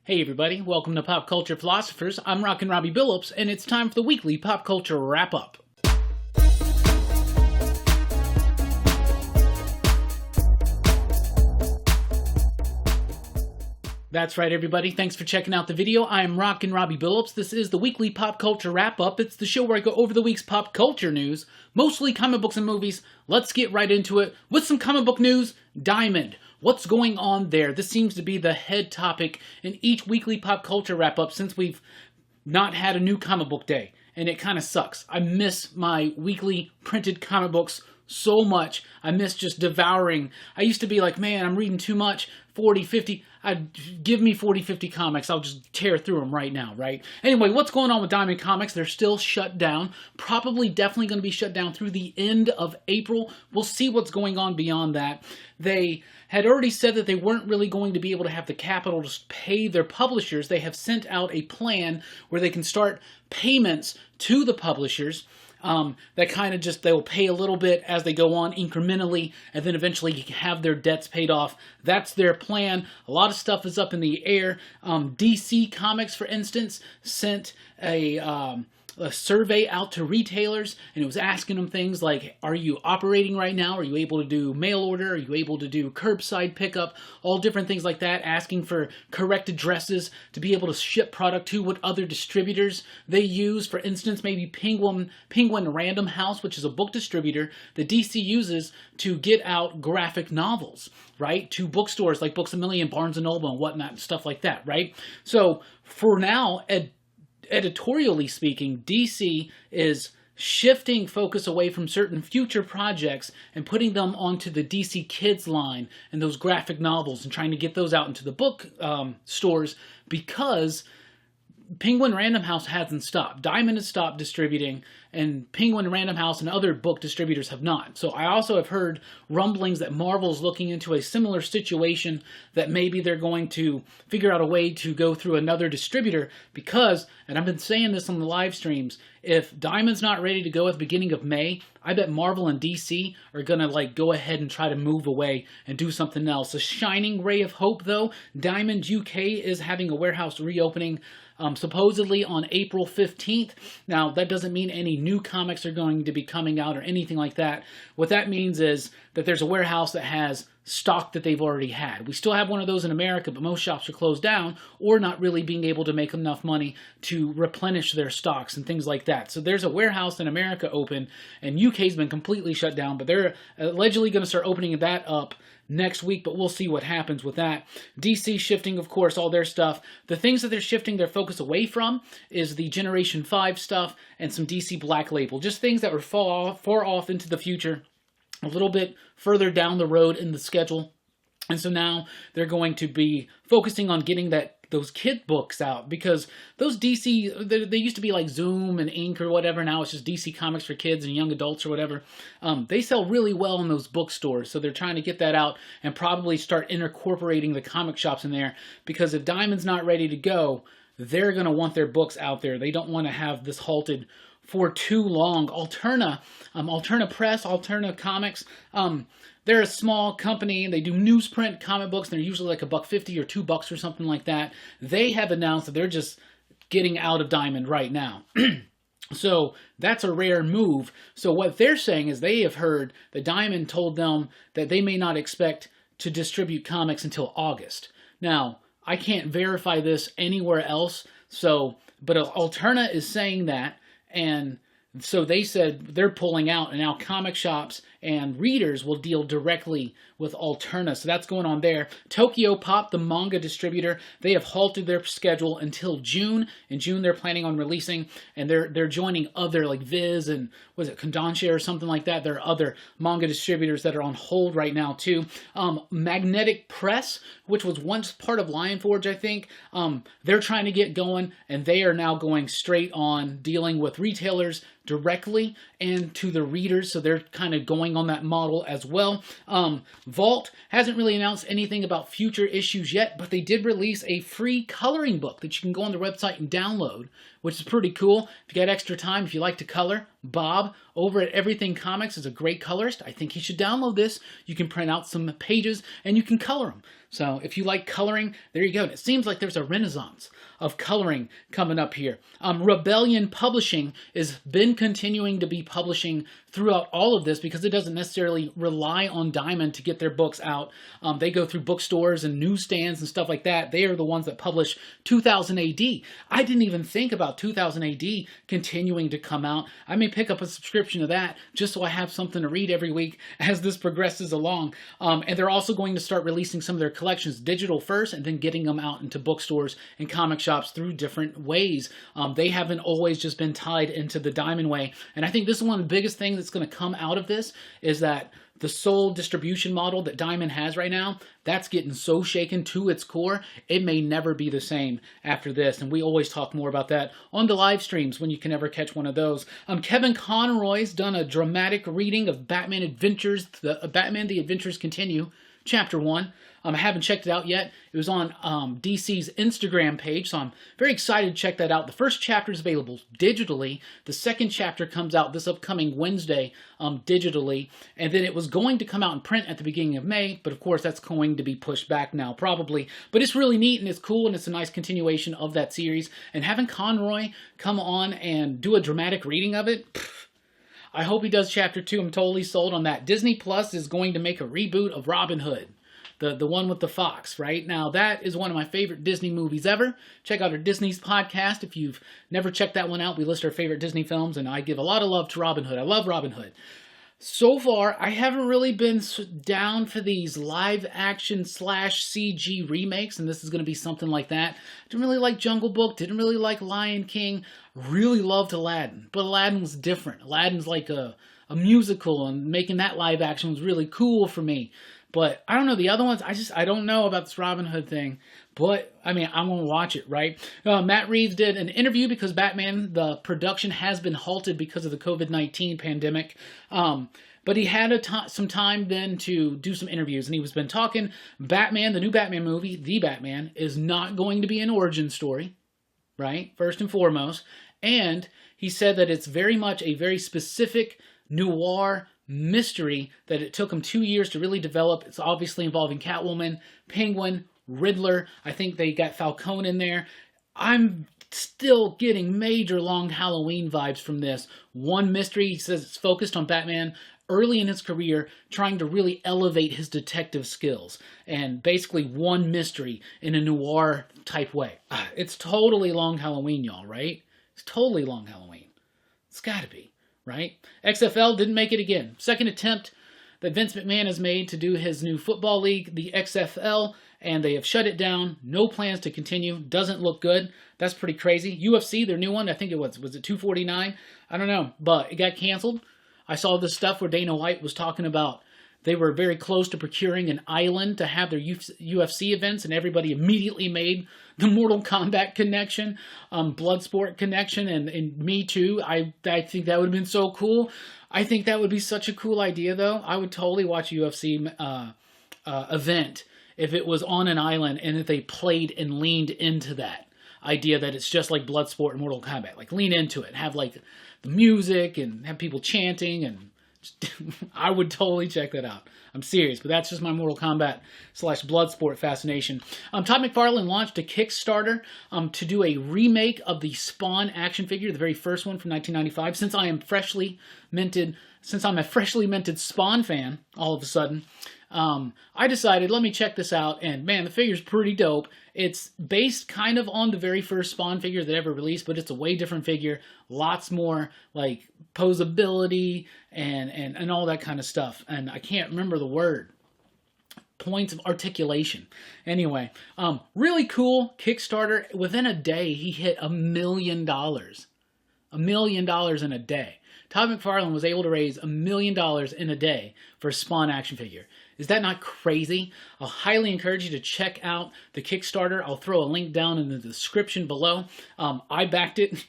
Hey everybody, welcome to Pop Culture Philosophers. I'm Rockin Robbie Billups, and it's time for the weekly pop culture wrap-up. That's right, everybody. Thanks for checking out the video. I am Rockin Robbie Billups. This is the weekly pop culture wrap-up. It's the show where I go over the week's pop culture news, mostly comic books and movies. Let's get right into it with some comic book news. Diamond. What's going on there? This seems to be the head topic in each weekly pop culture wrap-up since we've not had a new comic book day, and it kind of sucks. I miss my weekly printed comic books so much. I miss just devouring. I used to be like, man, I'm reading too much, 40, 50. Give me 40, 50 comics. I'll just tear through them right now, right? Anyway, what's going on with Diamond Comics? They're still shut down. Probably definitely going to be shut down through the end of April. We'll see what's going on beyond that. They had already said that they weren't really going to be able to have the capital to pay their publishers. They have sent out a plan where they can start payments to the publishers. That kind of just, they'll pay a little bit as they go on incrementally, and then eventually have their debts paid off. That's their plan. A lot of stuff is up in the air. DC Comics, for instance, sent a survey out to retailers, and it was asking them things like, are you operating right now? Are you able to do mail order? Are you able to do curbside pickup? All different things like that, asking for correct addresses to be able to ship product to what other distributors they use. For instance, maybe Penguin Random House, which is a book distributor that DC uses to get out graphic novels, right? To bookstores like Books A Million, Barnes & Noble, and whatnot, and stuff like that, right? So for now, editorially speaking, DC is shifting focus away from certain future projects and putting them onto the DC Kids line and those graphic novels and trying to get those out into the book stores, because Penguin Random House hasn't stopped. Diamond has stopped distributing, and Penguin Random House and other book distributors have not. So I also have heard rumblings that Marvel's looking into a similar situation, that maybe they're going to figure out a way to go through another distributor because, and I've been saying this on the live streams, if Diamond's not ready to go at the beginning of May, I bet Marvel and DC are going to go ahead and try to move away and do something else. A shining ray of hope, though, Diamond UK is having a warehouse reopening supposedly on April 15th. Now, that doesn't mean any new comics are going to be coming out or anything like that. What that means is that there's a warehouse that has stock that they've already had. We still have one of those in America, but most shops are closed down or not really being able to make enough money to replenish their stocks and things like that. So there's a warehouse in America open, and UK's been completely shut down, but they're allegedly going to start opening that up next week, but we'll see what happens with that. DC shifting, of course, all their stuff. The things that they're shifting their focus away from is the Generation 5 stuff and some DC Black Label, just things that were far off into the future, a little bit further down the road in the schedule. And so now they're going to be focusing on getting those kid books out, because those DC, they used to be like Zoom and Ink or whatever. Now it's just DC Comics for kids and young adults or whatever. They sell really well in those bookstores, so they're trying to get that out and probably start incorporating the comic shops in there, because if Diamond's not ready to go, they're going to want their books out there. They don't want to have this halted for too long. Alterna Press, Alterna Comics, they're a small company, and they do newsprint comic books, and they're usually like $1.50 or $2 or something like that. They have announced that they're just getting out of Diamond right now. So that's a rare move. So what they're saying is they have heard that Diamond told them that they may not expect to distribute comics until August. Now, I can't verify this anywhere else, but Alterna is saying that, and so they said they're pulling out, and now comic shops and readers will deal directly with Alterna. So that's going on there. Tokyo Pop, the manga distributor, they have halted their schedule until June. In June, they're planning on releasing, and they're joining other like Viz and was it Kodansha or something like that. There are other manga distributors that are on hold right now too. Magnetic Press, which was once part of Lion Forge, I think, they're trying to get going, and they are now going straight on dealing with retailers directly and to the readers, so they're kind of going on that model as well. Vault hasn't really announced anything about future issues yet, but they did release a free coloring book that you can go on their website and download, which is pretty cool. If you got extra time, if you like to color, Bob over at Everything Comics is a great colorist. I think he should download this. You can print out some pages and you can color them. So if you like coloring, there you go. And it seems like there's a renaissance of coloring coming up here. Rebellion Publishing has been continuing to be publishing throughout all of this because it doesn't necessarily rely on Diamond to get their books out. They go through bookstores and newsstands and stuff like that. They are the ones that publish 2000 AD. I didn't even think about 2000 AD continuing to come out. I may pick up a subscription to that just so I have something to read every week as this progresses along. And they're also going to start releasing some of their collections digital first and then getting them out into bookstores and comic shops through different ways. They haven't always just been tied into the Diamond way. And I think this is one of the biggest things that's going to come out of this is that the sole distribution model that Diamond has right now, that's getting so shaken to its core, it may never be the same after this. And we always talk more about that on the live streams when you can ever catch one of those. Kevin Conroy's done a dramatic reading of Batman Adventures, Batman The Adventures Continue, Chapter 1. I haven't checked it out yet. It was on DC's Instagram page, so I'm very excited to check that out. The first chapter is available digitally. The second chapter comes out this upcoming Wednesday digitally, and then it was going to come out in print at the beginning of May, but of course that's going to be pushed back now probably. But it's really neat and it's cool and it's a nice continuation of that series. And having Conroy come on and do a dramatic reading of it, I hope he does Chapter 2. I'm totally sold on that. Disney Plus is going to make a reboot of Robin Hood. The one with the fox, right? Now, that is one of my favorite Disney movies ever. Check out our Disney's podcast. If you've never checked that one out, we list our favorite Disney films, and I give a lot of love to Robin Hood. I love Robin Hood. So far, I haven't really been down for these live-action / CG remakes, and this is going to be something like that. Didn't really like Jungle Book, didn't really like Lion King, really loved Aladdin, but Aladdin was different. Aladdin's like a musical, and making that live-action was really cool for me. But I don't know, the other ones, I don't know about this Robin Hood thing. But, I mean, I'm going to watch it, right? Matt Reeves did an interview because Batman, the production has been halted because of the COVID-19 pandemic. But he had some time then to do some interviews. And he was been talking, Batman, the new Batman movie, The Batman, is not going to be an origin story, right? First and foremost. And he said that it's very much a very specific noir mystery that it took him 2 years to really develop. It's obviously involving Catwoman, Penguin, Riddler. I think they got Falcone in there. I'm still getting major Long Halloween vibes from this. One mystery, he says it's focused on Batman early in his career, trying to really elevate his detective skills. And basically one mystery in a noir type way. It's totally Long Halloween, y'all, right? It's totally Long Halloween. It's gotta be. Right? XFL didn't make it again. Second attempt that Vince McMahon has made to do his new football league, the XFL, and they have shut it down. No plans to continue. Doesn't look good. That's pretty crazy. UFC, their new one, I think it was it 249? I don't know, but it got canceled. I saw this stuff where Dana White was talking about they were very close to procuring an island to have their UFC events, and everybody immediately made the Mortal Kombat connection, Bloodsport connection, and me too. I think that would have been so cool. I think that would be such a cool idea, though. I would totally watch a UFC event if it was on an island and if they played and leaned into that idea that it's just like Bloodsport and Mortal Kombat. Like, lean into it. Have, like, the music and have people chanting and I would totally check that out. I'm serious, but that's just my Mortal Kombat / Bloodsport fascination. Todd McFarlane launched a Kickstarter to do a remake of the Spawn action figure, the very first one from 1995. Since I'm a freshly minted Spawn fan, all of a sudden, I decided, let me check this out, and man, the figure's pretty dope. It's based kind of on the very first Spawn figure that ever released, but it's a way different figure. Lots more, like, posability and all that kind of stuff. And I can't remember the word. Points of articulation. Anyway, really cool Kickstarter. Within a day, he hit $1 million. $1 million in a day. Todd McFarlane was able to raise $1 million in a day for a Spawn action figure. Is that not crazy? I'll highly encourage you to check out the Kickstarter. I'll throw a link down in the description below. I backed it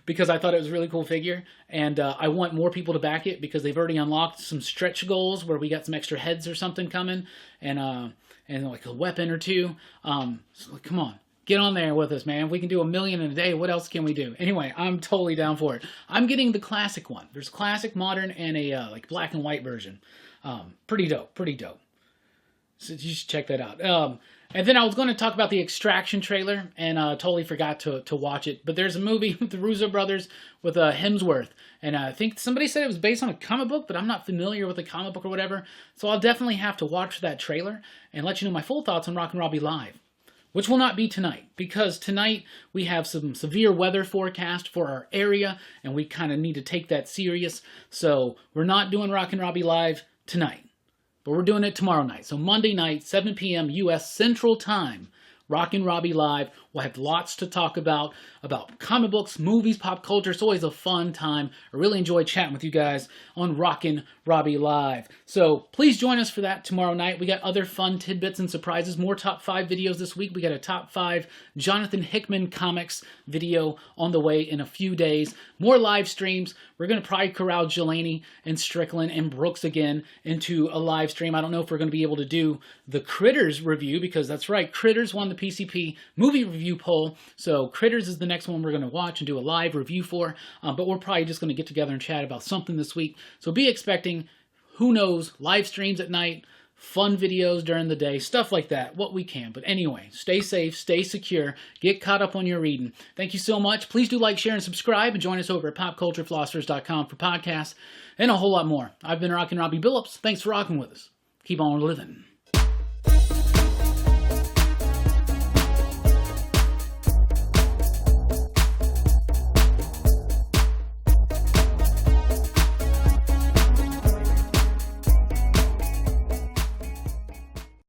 because I thought it was a really cool figure, and I want more people to back it because they've already unlocked some stretch goals where we got some extra heads or something coming, and like a weapon or two. So come on. get on there with us, man. If we can do 1 million in a day, what else can we do? Anyway, I'm totally down for it. I'm getting the classic one. There's classic, modern, and a like black and white version. Pretty dope, pretty dope. So you should check that out. And then I was going to talk about the Extraction trailer, and totally forgot to watch it. But there's a movie with the Russo brothers with Hemsworth, and I think somebody said it was based on a comic book, but I'm not familiar with the comic book or whatever. So I'll definitely have to watch that trailer and let you know my full thoughts on Rockin Robbie Live, which will not be tonight, because tonight we have some severe weather forecast for our area, and we kind of need to take that serious. So we're not doing Rockin Robbie Live tonight, but we're doing it tomorrow night. So Monday night, 7 p.m. U.S. Central Time, Rockin Robbie Live. We'll have lots to talk about comic books, movies, pop culture. It's always a fun time. I really enjoy chatting with you guys on Rockin Robbie Live. So please join us for that tomorrow night. We got other fun tidbits and surprises. More top 5 videos this week. We got a top 5 Jonathan Hickman comics video on the way in a few days. More live streams. We're going to probably corral Jelani and Strickland and Brooks again into a live stream. I don't know if we're going to be able to do the Critters review, because that's right, Critters won the PCP movie review poll. So Critters is the next one we're going to watch and do a live review for. But we're probably just going to get together and chat about something this week. So be expecting, who knows, live streams at night, fun videos during the day, stuff like that, what we can. But anyway, stay safe, stay secure, get caught up on your reading. Thank you so much. Please do like, share, and subscribe, and join us over at popculturephilosophers.com for podcasts and a whole lot more. I've been Rockin Robbie Billups. Thanks for rocking with us. Keep on living.